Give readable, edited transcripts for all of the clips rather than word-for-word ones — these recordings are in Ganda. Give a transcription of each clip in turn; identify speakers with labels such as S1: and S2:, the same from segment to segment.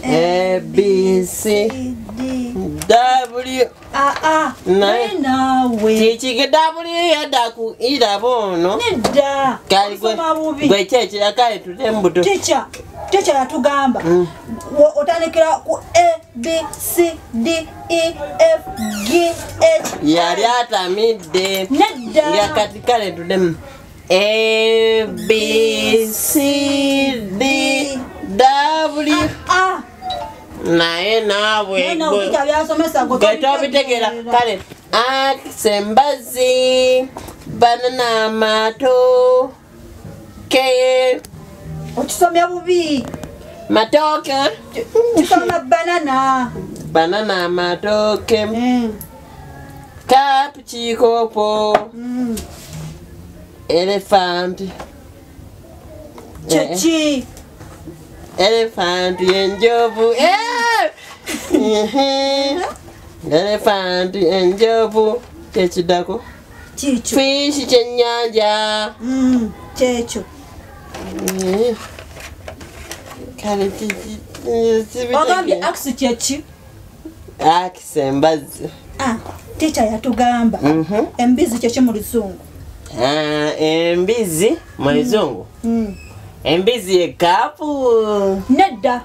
S1: A B C W Chichi W yada ku ida bono
S2: Nedda.
S1: Kali gwe cheche akale tutembuto
S2: Teacher yatugamba otandikira ku A B C D E F G H
S1: yali atamidde
S2: Nedda.
S1: ya katikale tudem A B C D W naye nawe getobitegera kale Aksembazi banana mato ke
S2: okisomya bubi
S1: matoke
S2: kisoma banana
S1: matoke kap chikopo elephant
S2: chechi
S1: elephant enjovu elephant enjovu chechidako
S2: chicho
S1: fish chenyanja
S2: checho
S1: kale
S2: ogambe aksi chechi
S1: Aksembazi
S2: teacher yatugamba embizi chechi mu Luzungu
S1: embizi mu Luzungu embizi ekapu
S2: nedda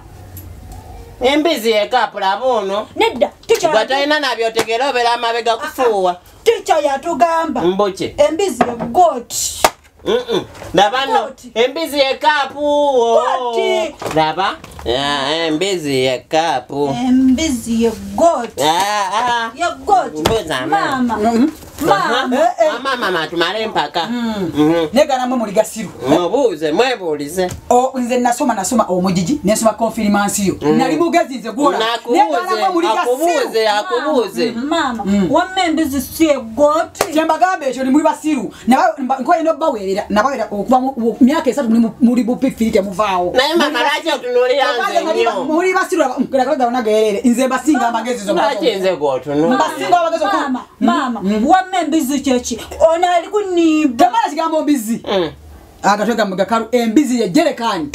S1: embizi ekapu labono
S2: nedda teacher
S1: gwatalina nabyotegera obera amabega kufuuwa
S2: teacher yatugamba
S1: mboche
S2: embizi ye goat
S1: Labano embizi ekapu laba embizi ekapu
S2: embizi ye goat ye goat
S1: mama tumale mpaka
S3: negana mwe muri gasiru
S1: mubuuze mwebuulize
S3: nze nasoma omujiji nesoma confirmation nali mugezi nze gwola
S1: akubuuze
S2: mama wamme embizi si ye goat
S3: kyembagambe ekyo ni muri basiru nkoye no bawerera nabawera okuva mu myaka 3 muri bupifirite muvaawo
S1: naye mama laki otunulira nze nnyo
S3: muri basiru kulaga nagerere nze basinga amagezi zo
S1: laki nze gwotunula
S3: basinga amagezi
S2: mama wamme embizi chechi ona ali kunibba
S3: tamala kigambo mbizi agatwega mugakaru embizi ye jerekani